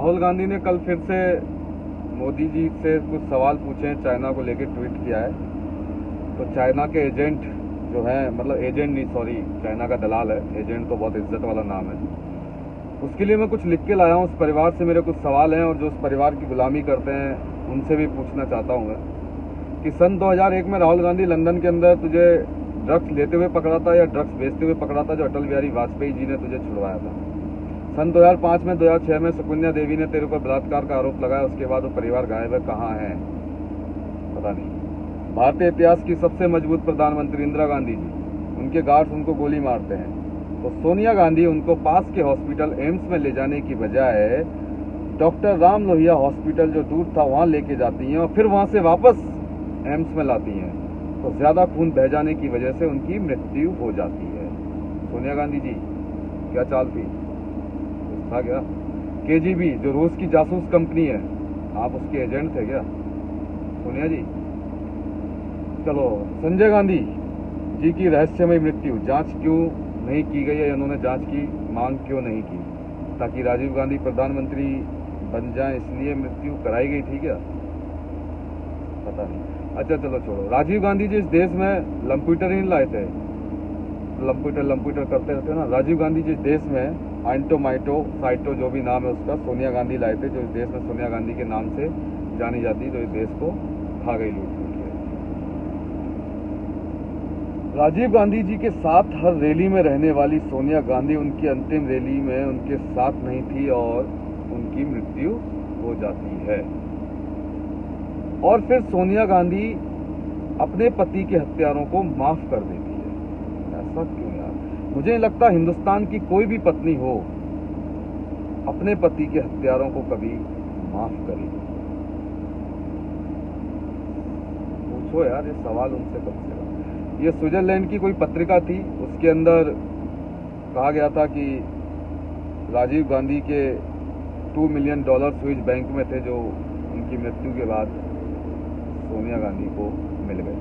राहुल गांधी ने कल फिर से मोदी जी से कुछ सवाल पूछे हैं, चाइना को लेकर ट्वीट किया है। तो चाइना के एजेंट जो है, मतलब एजेंट नहीं सॉरी, चाइना का दलाल है, एजेंट तो बहुत इज्जत वाला नाम है, उसके लिए मैं कुछ लिख के लाया हूँ। उस परिवार से मेरे कुछ सवाल हैं और जो उस परिवार की गुलामी करते हैं उनसे भी पूछना चाहता हूँ मैं कि सन 2001 में राहुल गांधी लंदन के अंदर तुझे ड्रग्स लेते हुए पकड़ा था या ड्रग्स बेचते हुए पकड़ा था, जो अटल बिहारी वाजपेयी जी ने तुझे छुड़वाया था। सन 2005 में 2006 में सुकन्या देवी ने तेरे ऊपर बलात्कार का आरोप लगाया, उसके बाद वो परिवार गायब है, कहाँ है पता नहीं। भारतीय इतिहास की सबसे मजबूत प्रधानमंत्री इंदिरा गांधी जी, उनके गार्ड्स उनको गोली मारते हैं, तो सोनिया गांधी उनको पास के हॉस्पिटल एम्स में ले जाने की बजाय डॉक्टर राम लोहिया हॉस्पिटल जो दूर था वहां लेके जाती हैं और फिर वहां से वापस एम्स में लाती हैं। तो ज्यादा खून बह जाने की वजह से उनकी मृत्यु हो जाती है। सोनिया गांधी जी क्या चाल थी, था क्या? केजीबी जो रूस की जासूस कंपनी है, आप उसके एजेंट थे क्या सोनिया जी? चलो, संजय गांधी जी की रहस्यमय मृत्यु, जांच क्यों नहीं की गई है? इन्होंने जांच की मांग क्यों नहीं की? ताकि राजीव गांधी प्रधानमंत्री बन जाए इसलिए मृत्यु कराई गई थी क्या? पता नहीं। अच्छा चलो छोड़ो। राजीव गांधी जी इस देश में लंप्यूटर ही लाए थे, लंप्यूटर करते रहते हैं ना। राजीव गांधी जी इस देश में आइंटो साइटो जो भी नाम है उसका, सोनिया गांधी लाए थे, जो इस देश में सोनिया गांधी के नाम से जानी जाती, जो इस देश को खा गई लूट के। राजीव गांधी जी के साथ हर रैली में रहने वाली सोनिया गांधी उनकी अंतिम रैली में उनके साथ नहीं थी और उनकी मृत्यु हो जाती है। और फिर सोनिया गांधी अपने पति के हत्यारों को माफ कर देती है। ऐसा क्यों यार? मुझे नहीं लगता हिंदुस्तान की कोई भी पत्नी हो अपने पति के हत्यारों को कभी माफ करेगी। पूछो यार ये सवाल उनसे कब से। ये स्विट्जरलैंड की कोई पत्रिका थी, उसके अंदर कहा गया था कि राजीव गांधी के $2 मिलियन स्विस बैंक में थे, जो उनकी मृत्यु के बाद सोनिया गांधी को मिल गए।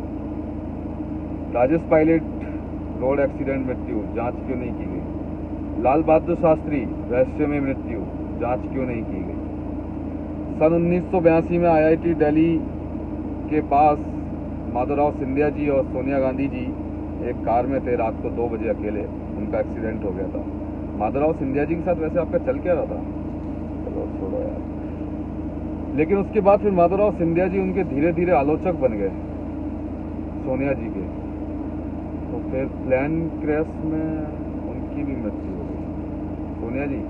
राजेश पायलट रोड एक्सीडेंट मृत्यु, जांच क्यों नहीं की गई? लाल बहादुर शास्त्री रहस्यमय मृत्यु, जांच क्यों नहीं की गई? सन 1982 में आईआईटी दिल्ली के पास माधवराव सिंधिया जी और सोनिया गांधी जी एक कार में थे, रात को 2 बजे अकेले, उनका एक्सीडेंट हो गया था। माधवराव सिंधिया जी के साथ वैसे आपका चल क्या रहा था? चलो छोड़ो यार। लेकिन उसके बाद फिर माधवराव सिंधिया जी उनके धीरे धीरे आलोचक बन गए सोनिया जी के, तो फिर प्लेन क्रैश में उनकी भी मृत्यु हो गई। सोनिया जी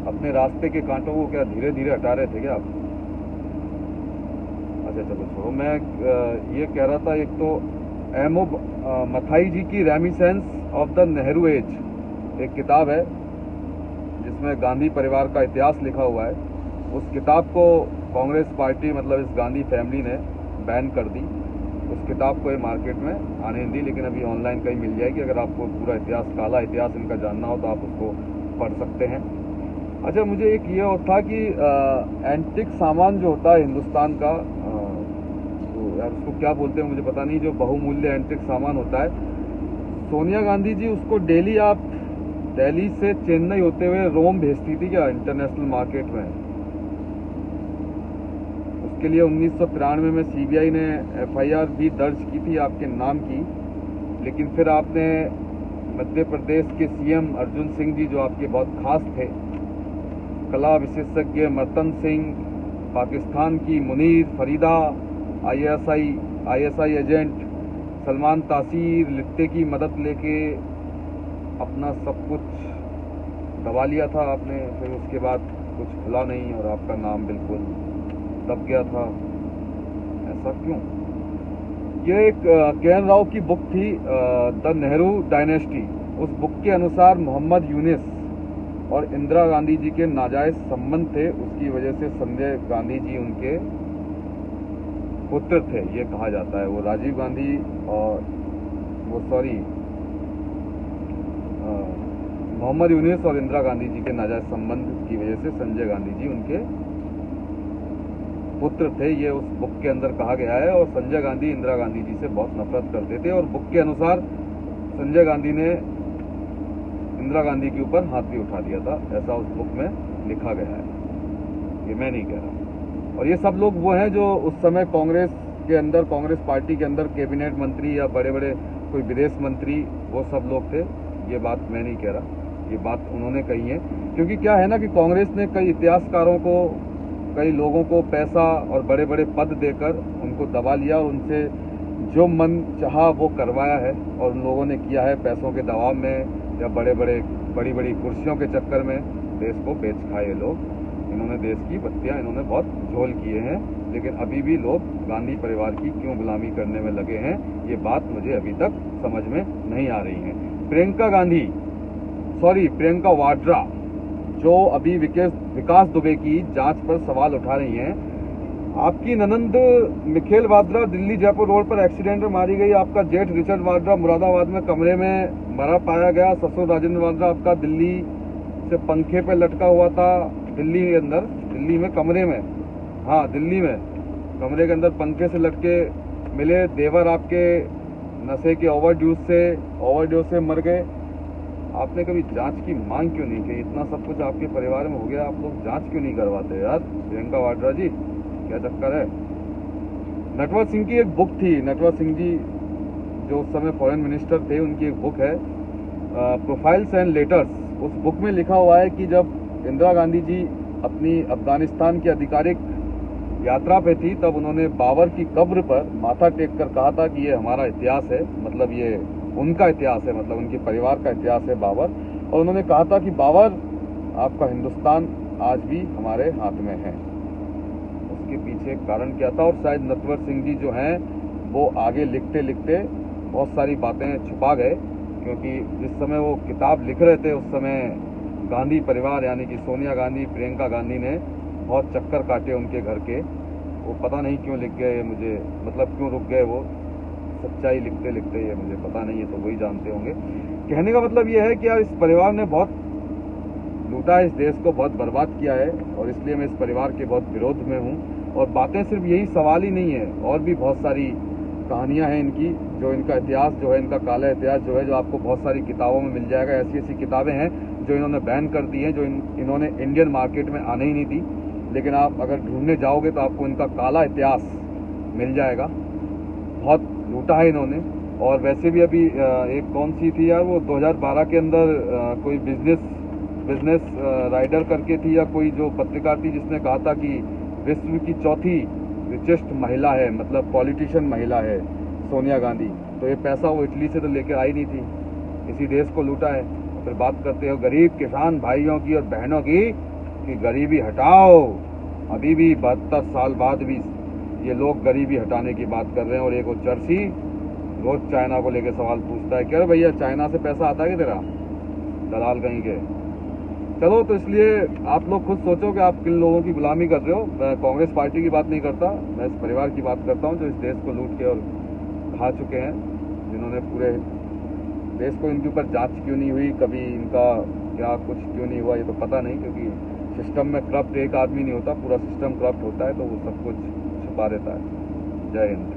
अपने रास्ते के कांटों को क्या धीरे धीरे हटा रहे थे क्या आप? अच्छा चलो छोड़ो। मैं ये कह रहा था, एक तो एमओ मथाई जी की रेमिसेंस ऑफ द नेहरू एज एक किताब है जिसमें गांधी परिवार का इतिहास लिखा हुआ है। उस किताब को कांग्रेस पार्टी, मतलब इस गांधी फैमिली ने बैन कर दी। उस किताब को ये मार्केट में आने नहीं दी, लेकिन अभी ऑनलाइन कहीं मिल जाएगी। अगर आपको पूरा इतिहास, काला इतिहास इनका जानना हो तो आप उसको पढ़ सकते हैं। अच्छा, मुझे एक ये था कि एंटिक सामान जो होता है हिंदुस्तान का, तो यार उसको क्या बोलते हैं मुझे पता नहीं, जो बहुमूल्य एंटिक सामान होता है, सोनिया गांधी जी उसको डेली आप दिल्ली से चेन्नई होते हुए रोम भेजती थी क्या, इंटरनेशनल मार्केट में? उसके लिए 1993 में सीबीआई ने एफआईआर भी दर्ज की थी आपके नाम की, लेकिन फिर आपने मध्य प्रदेश के सीएम अर्जुन सिंह जी, जो आपके बहुत खास थे, कला विशेषज्ञ मर्तन सिंह, पाकिस्तान की मुनीर फरीदा, आईएसआई एजेंट सलमान तासीर, लिट्टे की मदद लेके अपना सब कुछ दबा लिया था आपने। फिर उसके बाद कुछ खुला नहीं और आपका नाम बिल्कुल दब गया था। ऐसा क्यों? ये एक के.एन. राव की बुक थी, द नेहरू डायनेस्टी। उस बुक के अनुसार मोहम्मद यूनिस और इंदिरा गांधी जी के नाजायज संबंध थे, उसकी वजह से संजय गांधी जी उनके पुत्र थे, ये कहा जाता है। वो राजीव गांधी और मोहम्मद यूनिस और इंदिरा गांधी जी के नाजायज संबंध की वजह से संजय गांधी जी उनके पुत्र थे, ये उस बुक के अंदर कहा गया है। और संजय गांधी इंदिरा गांधी जी से बहुत नफरत करते थे और बुक के अनुसार संजय गांधी ने इंदिरा गांधी के ऊपर हाथ भी उठा दिया था, ऐसा उस बुक में लिखा गया है। ये मैं नहीं कह रहा। और ये सब लोग वो हैं जो उस समय कांग्रेस के अंदर, कांग्रेस पार्टी के अंदर कैबिनेट मंत्री या बड़े बड़े कोई विदेश मंत्री, वो सब लोग थे। ये बात मैं नहीं कह रहा, ये बात उन्होंने कही है। क्योंकि क्या है ना कि कांग्रेस ने कई इतिहासकारों को, कई लोगों को पैसा और बड़े बड़े पद देकर उनको दबा लिया और उनसे जो मन चाहा वो करवाया है। और उन लोगों ने किया है पैसों के दबाव में या बड़ी बड़ी कुर्सियों के चक्कर में देश को बेच खाए लोग। इन्होंने देश की बत्तियां इन्होंने बहुत झोल किए हैं, लेकिन अभी भी लोग गांधी परिवार की क्यों गुलामी करने में लगे हैं, ये बात मुझे अभी तक समझ में नहीं आ रही है। प्रियंका वाड्रा जो अभी विकास दुबे की जांच पर सवाल उठा रही हैं। आपकी ननंद मिखेल वाड्रा दिल्ली जयपुर रोड पर एक्सीडेंट में मारी गई। आपका जेठ रिचर्ड वाड्रा मुरादाबाद में कमरे में मरा पाया गया। ससुर राजेंद्र वाड्रा आपका दिल्ली से पंखे पे लटका हुआ था, दिल्ली के अंदर, दिल्ली में कमरे में, हाँ दिल्ली में कमरे के अंदर पंखे से लटके मिले। देवर आपके नशे के ओवरडोज से मर गए। आपने कभी जांच की मांग क्यों नहीं की? इतना सब कुछ आपके परिवार में हो गया, आप लोग जांच क्यों नहीं करवाते यार? प्रियंका वाड्रा जी, क्या चक्कर है? नटवर सिंह की एक बुक थी, नटवर सिंह जी जो उस समय फॉरेन मिनिस्टर थे, उनकी एक बुक है प्रोफाइल्स एंड लेटर्स। उस बुक में लिखा हुआ है कि जब इंदिरा गांधी जी अपनी अफगानिस्तान की आधिकारिक यात्रा पे थी, तब उन्होंने बाबर की कब्र पर माथा टेक कर कहा था कि ये हमारा इतिहास है, मतलब ये उनका इतिहास है, मतलब उनके परिवार का इतिहास है बाबर। और उन्होंने कहा था कि बाबर, आपका हिंदुस्तान आज भी हमारे हाथ में है। उसके पीछे कारण क्या था? और शायद नटवर सिंह जी जो हैं वो आगे लिखते लिखते बहुत सारी बातें छुपा गए, क्योंकि जिस समय वो किताब लिख रहे थे उस समय गांधी परिवार यानी कि सोनिया गांधी, प्रियंका गांधी ने बहुत चक्कर काटे उनके घर के। वो पता नहीं क्यों लिख गए, मुझे मतलब क्यों रुक गए वो सच्चाई लिखते लिखते, ये मुझे पता नहीं है, तो वही जानते होंगे। कहने का मतलब ये है कि यार इस परिवार ने बहुत लूटा है, इस देश को बहुत बर्बाद किया है, और इसलिए मैं इस परिवार के बहुत विरोध में हूँ। और बातें सिर्फ यही सवाल ही नहीं है, और भी बहुत सारी कहानियां हैं इनकी, जो इनका इतिहास जो है, इनका काला इतिहास जो है, जो आपको बहुत सारी किताबों में मिल जाएगा। ऐसी ऐसी किताबें हैं जो इन्होंने बैन कर दी हैं, जो इन्होंने इंडियन मार्केट में आने ही नहीं दी, लेकिन आप अगर ढूंढने जाओगे तो आपको इनका काला इतिहास मिल जाएगा। बहुत लूटा है इन्होंने। और वैसे भी अभी एक कौन सी थी यार, वो 2012 के अंदर कोई बिजनेस राइडर करके थी, या कोई जो पत्रकार थी जिसने कहा था कि विश्व की चौथी रिचेस्ट महिला है, मतलब पॉलिटिशियन महिला है सोनिया गांधी। तो ये पैसा वो इटली से तो लेकर आई नहीं थी, इसी देश को लूटा है। फिर बात करते हो गरीब किसान भाइयों की और बहनों की कि गरीबी हटाओ। अभी भी 72 साल बाद भी ये लोग गरीबी हटाने की बात कर रहे हैं। और एक वो चर्सी रोज चाइना को लेकर सवाल पूछता है, क्या भैया चाइना से पैसा आता है कि तेरा, दलाल कहीं के। चलो, तो इसलिए आप लोग खुद सोचो कि आप किन लोगों की गुलामी कर रहे हो। मैं कांग्रेस पार्टी की बात नहीं करता, मैं इस परिवार की बात करता हूँ जो इस देश को लूट के और खा चुके हैं, जिन्होंने पूरे देश को, इनके ऊपर जांच क्यों नहीं हुई, कभी इनका क्या कुछ क्यों नहीं हुआ, ये तो पता नहीं, क्योंकि सिस्टम में करप्ट एक आदमी नहीं होता, पूरा सिस्टम करप्ट होता है, तो वो सब कुछ छुपा रहता है। जय हिंद।